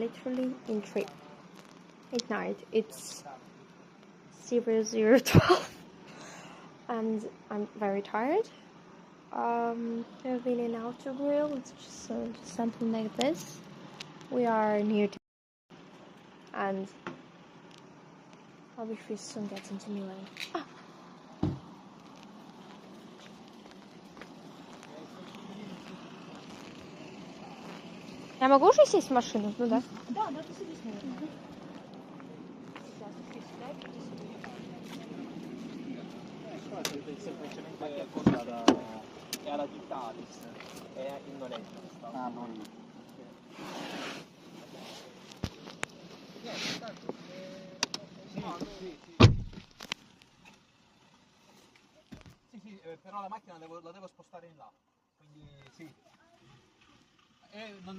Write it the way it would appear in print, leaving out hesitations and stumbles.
literally in 3 midnight. It's 00:12 and I'm very tired. I've been in Autogrill. It's just something like this. We are near to, and I'll be free soon getting to Milan. Я могу уже сесть в машину? Ну да. Да, ты садись, наверное. Semplicemente cosa è alla Vitalis, è in noleggio. Ah, non. Sì, però la macchina la devo spostare in là, quindi sì. Non